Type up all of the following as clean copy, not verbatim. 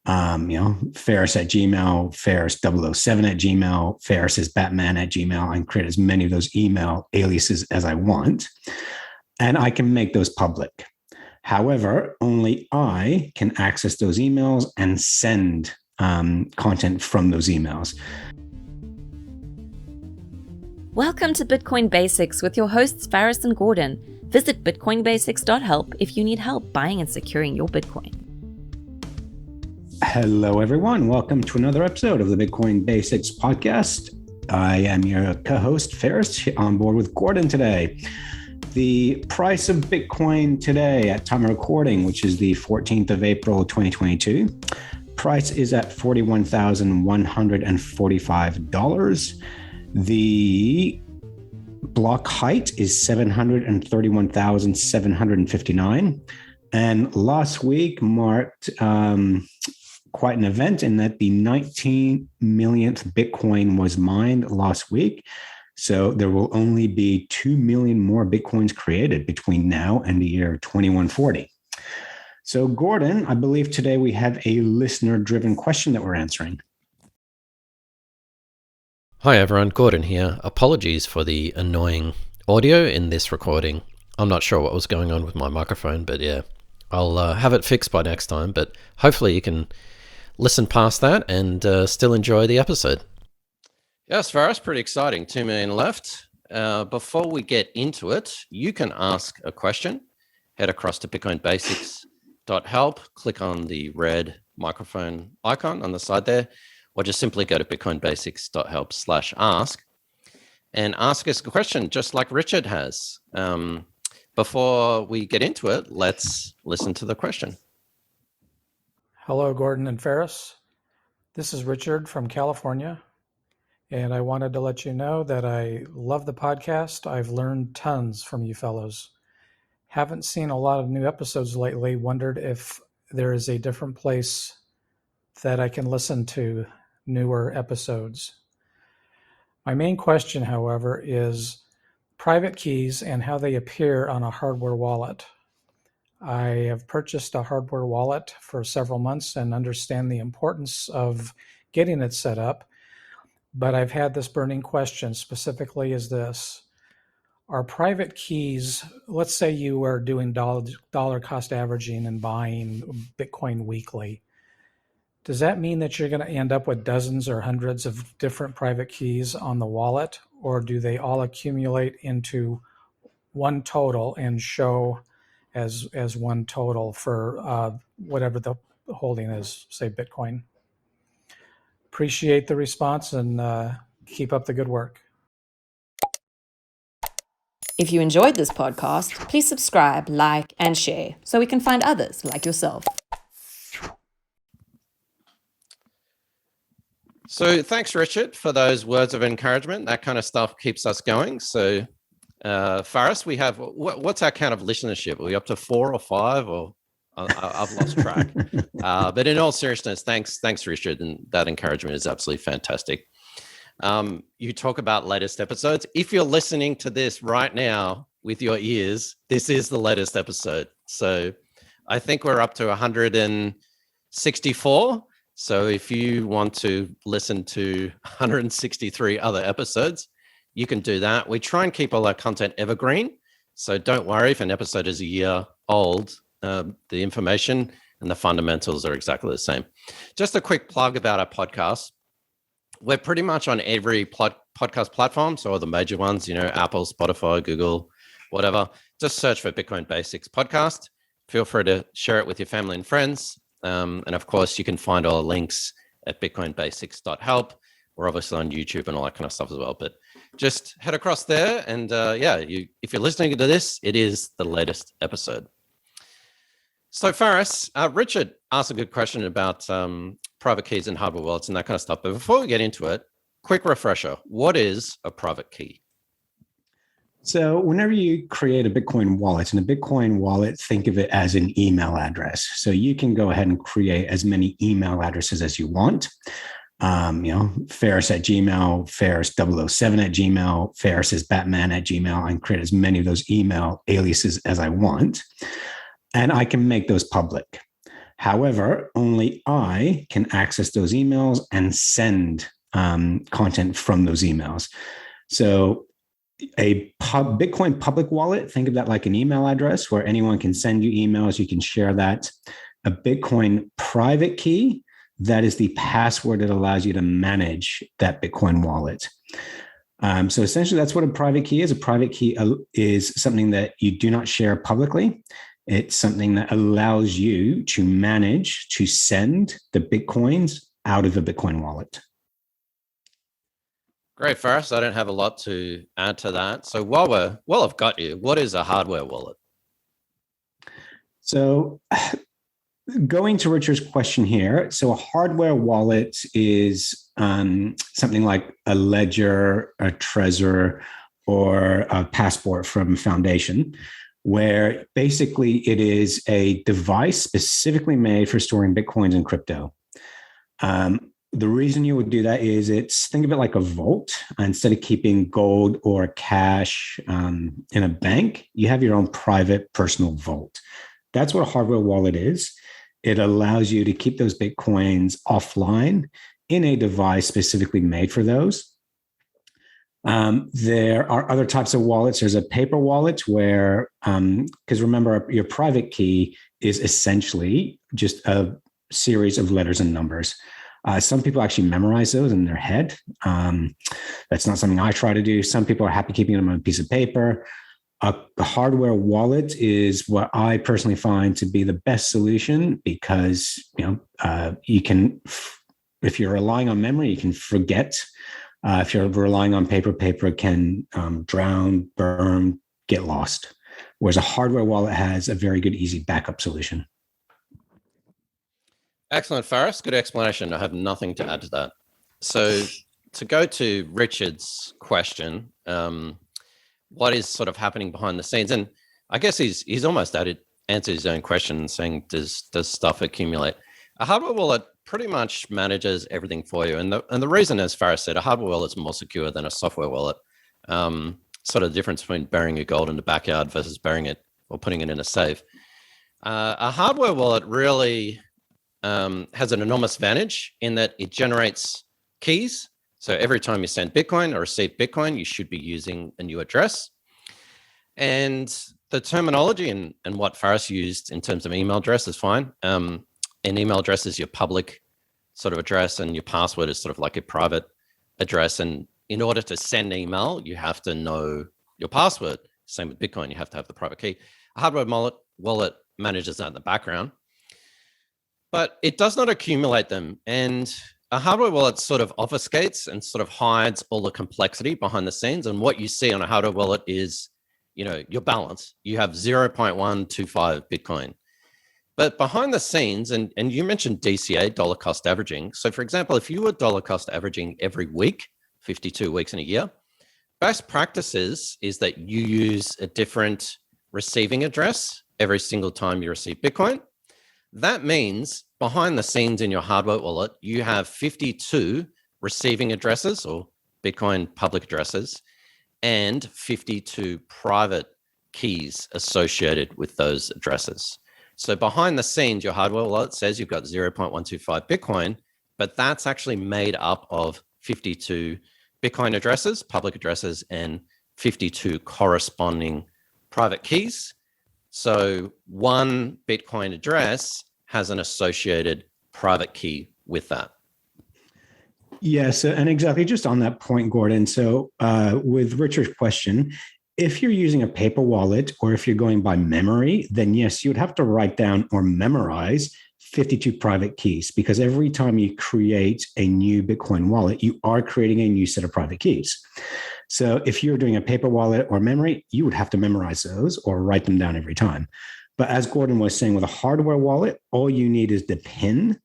Ferris at Gmail, Ferris007 at Gmail, Ferris is Batman at Gmail, and create as many of those email aliases as I want. And I can make those public. However, only I can access those emails and send content from those emails. Welcome to Bitcoin Basics with your hosts Faris and Gordon. Visit bitcoinbasics.help if you need help buying and securing your Bitcoin. Hello, everyone. Welcome to another episode of the Bitcoin Basics podcast. I am your co-host, Faris, on board with Gordon today. The price of Bitcoin today at time of recording, which is the 14th of April, 2022, price is at $41,145. The block height is 731,759. And last week marked quite an event in that the 19 millionth Bitcoin was mined last week. So there will only be 2 million more Bitcoins created between now and the year 2140. So Gordon, I believe today we have a listener-driven question that we're answering. Hi everyone, Gordon here. Apologies for the annoying audio in this recording. I'm not sure what was going on with my microphone, but yeah, I'll have it fixed by next time. But hopefully you can listen past that and still enjoy the episode. Yes, Faris, pretty exciting. 2 million left. Before we get into it, you can ask a question. Head across to bitcoinbasics.help, click on the red microphone icon on the side there, or just simply go to bitcoinbasics.help/ask and ask us a question, just like Richard has. Before we get into it, let's listen to the question. Hello, Gordon and Faris. This is Richard from California, and I wanted to let you know that I love the podcast. I've learned tons from you fellows. Haven't seen a lot of new episodes lately. Wondered if there is a different place that I can listen to newer episodes. My main question, however, is private keys and how they appear on a hardware wallet. I have purchased a hardware wallet for several months and understand the importance of getting it set up, but I've had this burning question specifically is this. Are private keys, let's say you are doing dollar cost averaging and buying Bitcoin weekly, does that mean that you're going to end up with dozens or hundreds of different private keys on the wallet, or do they all accumulate into one total and show as one total for whatever the holding is, say Bitcoin? Appreciate the response and keep up the good work. If you enjoyed this podcast, please subscribe, like, and share so we can find others like yourself. So thanks, Richard, for those words of encouragement. That kind of stuff keeps us going. So Faris, we have, what's our count of listenership? Are we up to 4 or 5 or I've lost track. But in all seriousness, thanks, Richard. And that encouragement is absolutely fantastic. You talk about latest episodes. If you're listening to this right now with your ears, this is the latest episode. So I think we're up to 164. So if you want to listen to 163 other episodes, you can do that. We try and keep all our content evergreen. So don't worry if an episode is a year old, the information and the fundamentals are exactly the same. Just a quick plug about our podcast. We're pretty much on every podcast platform. So all the major ones, Apple, Spotify, Google, whatever. Just search for Bitcoin Basics Podcast. Feel free to share it with your family and friends. And of course, you can find all the links at bitcoinbasics.help. We're obviously on YouTube and all that kind of stuff as well. But just head across there. And if you're listening to this, it is the latest episode. So Faris, Richard asked a good question about private keys and hardware wallets and that kind of stuff. But before we get into it, quick refresher. What is a private key? So whenever you create a Bitcoin wallet, and a Bitcoin wallet, think of it as an email address. So you can go ahead and create as many email addresses as you want. Ferris at Gmail, Ferris007 at Gmail, Ferris is Batman at Gmail, and create as many of those email aliases as I want. And I can make those public. However, only I can access those emails and send content from those emails. So Bitcoin public wallet, think of that like an email address where anyone can send you emails. You can share that. A Bitcoin private key, that is the password that allows you to manage that Bitcoin wallet. So essentially, that's what a private key is. A private key is something that you do not share publicly. It's something that allows you to manage, to send the Bitcoins out of a Bitcoin wallet. Great, Faris. I don't have a lot to add to that. So while I've got you, what is a hardware wallet? So going to Richard's question here, so a hardware wallet is something like a Ledger, a Trezor, or a Passport from Foundation, where basically it is a device specifically made for storing Bitcoins and crypto. The reason you would do that is think of it like a vault. Instead of keeping gold or cash in a bank, you have your own private personal vault. That's what a hardware wallet is. It allows you to keep those Bitcoins offline in a device specifically made for those. There are other types of wallets. There's a paper wallet where, because remember, your private key is essentially just a series of letters and numbers. Some people actually memorize those in their head. That's not something I try to do. Some people are happy keeping them on a piece of paper. A hardware wallet is what I personally find to be the best solution because you can, if you're relying on memory, you can forget. If you're relying on paper can drown, burn, get lost. Whereas a hardware wallet has a very good, easy backup solution. Excellent, Faris. Good explanation. I have nothing to add to that. So to go to Richard's question, what is sort of happening behind the scenes? And I guess he's almost answered his own question, saying, does stuff accumulate? A hardware wallet pretty much manages everything for you. And the reason, as Faris said, a hardware wallet is more secure than a software wallet. Sort of the difference between burying your gold in the backyard versus burying it or putting it in a safe. A hardware wallet really has an enormous advantage in that it generates keys. So every time you send Bitcoin or receive Bitcoin, you should be using a new address. And the terminology and what Faris used in terms of email address is fine. An email address is your public sort of address, and your password is sort of like a private address. And in order to send email, you have to know your password. Same with Bitcoin, you have to have the private key. A hardware wallet manages that in the background, but it does not accumulate them. And a hardware wallet sort of obfuscates and sort of hides all the complexity behind the scenes. And what you see on a hardware wallet is, your balance. You have 0.125 Bitcoin. But behind the scenes, and you mentioned DCA, dollar cost averaging. So for example, if you were dollar cost averaging every week, 52 weeks in a year, best practices is that you use a different receiving address every single time you receive Bitcoin. That means behind the scenes in your hardware wallet, you have 52 receiving addresses or Bitcoin public addresses and 52 private keys associated with those addresses. So behind the scenes, your hardware wallet says you've got 0.125 Bitcoin, but that's actually made up of 52 Bitcoin addresses, public addresses, and 52 corresponding private keys. So one Bitcoin address has an associated private key with that. Yes, and exactly just on that point, Gordon. So with Richard's question, if you're using a paper wallet or if you're going by memory, then yes, you would have to write down or memorize 52 private keys, because every time you create a new Bitcoin wallet, you are creating a new set of private keys. So if you're doing a paper wallet or memory, you would have to memorize those or write them down every time. But as Gordon was saying, with a hardware wallet, all you need is the PIN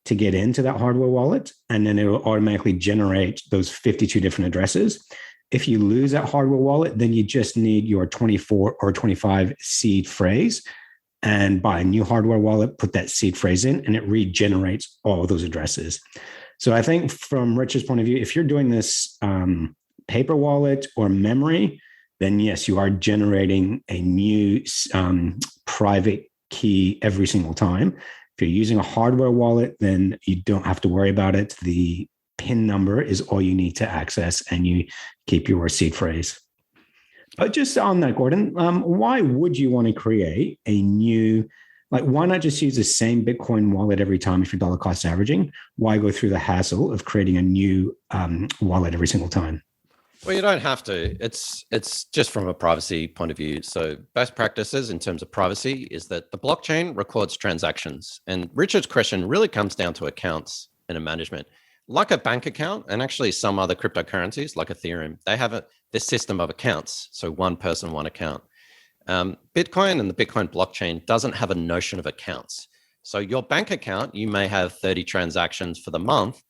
to get into that hardware wallet, and then it will automatically generate those 52 different addresses. If you lose that hardware wallet, then you just need your 24 or 25 seed phrase and buy a new hardware wallet, put that seed phrase in, and it regenerates all of those addresses. So I think from Richard's point of view, if you're doing this paper wallet or memory, then yes, you are generating a new private key every single time. If you're using a hardware wallet, then you don't have to worry about it. The PIN number is all you need to access, and you keep your seed phrase. But just on that, Gordon, why would you want to create a new, why not just use the same Bitcoin wallet every time if you're dollar cost averaging? Why go through the hassle of creating a new wallet every single time? Well, you don't have to. It's just from a privacy point of view. So best practices in terms of privacy is that the blockchain records transactions. And Richard's question really comes down to accounts and management. Like a bank account, and actually some other cryptocurrencies like Ethereum, they have this system of accounts. So one person, one account. Bitcoin and the Bitcoin blockchain doesn't have a notion of accounts. So your bank account, you may have 30 transactions for the month.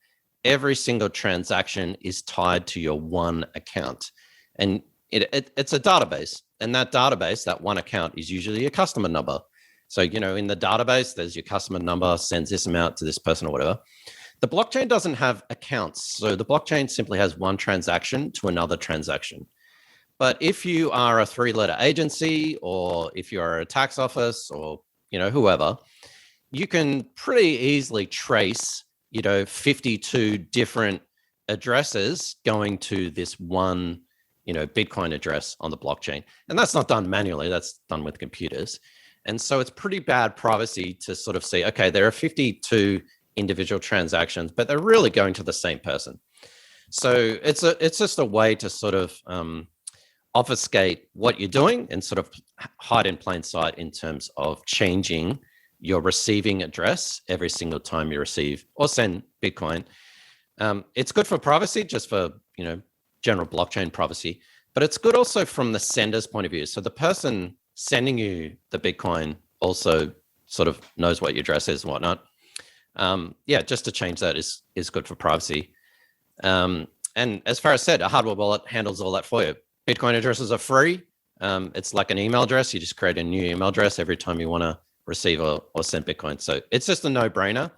Every single transaction is tied to your one account. And it's a database. And that database, that one account, is usually a customer number. So, in the database, there's your customer number, sends this amount to this person or whatever. The blockchain doesn't have accounts. So the blockchain simply has one transaction to another transaction. But if you are a 3-letter agency, or if you are a tax office, or, whoever, you can pretty easily trace 52 different addresses going to this one, Bitcoin address on the blockchain. And that's not done manually, that's done with computers. And so it's pretty bad privacy to sort of say, okay, there are 52 individual transactions, but they're really going to the same person. So it's just a way to sort of obfuscate what you're doing and sort of hide in plain sight in terms of changing your receiving address every single time you receive or send Bitcoin. It's good for privacy, just for, general blockchain privacy, but it's good also from the sender's point of view. So the person sending you the Bitcoin also sort of knows what your address is and whatnot. Just to change that is good for privacy. And as Farah said, a hardware wallet handles all that for you. Bitcoin addresses are free. It's like an email address. You just create a new email address every time you want to receive or send Bitcoin. So it's just a no-brainer.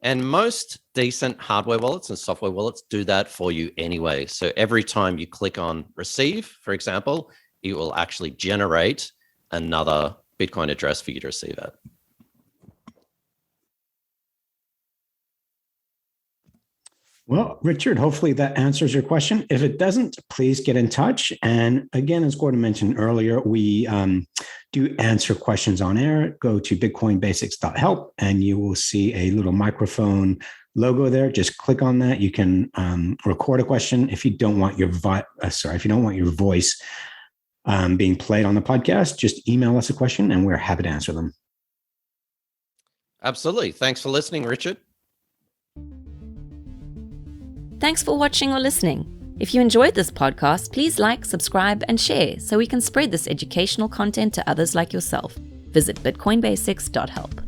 And most decent hardware wallets and software wallets do that for you anyway. So every time you click on receive, for example, it will actually generate another Bitcoin address for you to receive at. Well, Richard, hopefully that answers your question. If it doesn't, please get in touch. And again, as Gordon mentioned earlier, we do answer questions on air. Go to bitcoinbasics.help and you will see a little microphone logo there. Just click on that. You can record a question. If you don't want your voice being played on the podcast, just email us a question and we're happy to answer them. Absolutely. Thanks for listening, Richard. Thanks for watching or listening. If you enjoyed this podcast, please like, subscribe, and share so we can spread this educational content to others like yourself. Visit bitcoinbasics.help.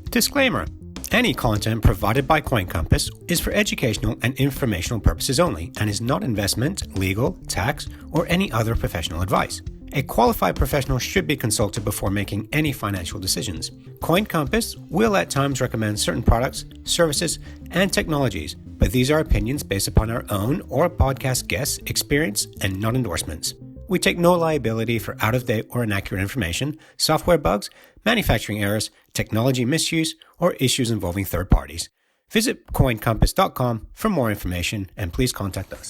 Disclaimer. Any content provided by Coin Compass is for educational and informational purposes only and is not investment, legal, tax, or any other professional advice. A qualified professional should be consulted before making any financial decisions. Coin Compass will at times recommend certain products, services, and technologies, but these are opinions based upon our own or podcast guests' experience and not endorsements. We take no liability for out-of-date or inaccurate information, software bugs, manufacturing errors, technology misuse, or issues involving third parties. Visit coincompass.com for more information and please contact us.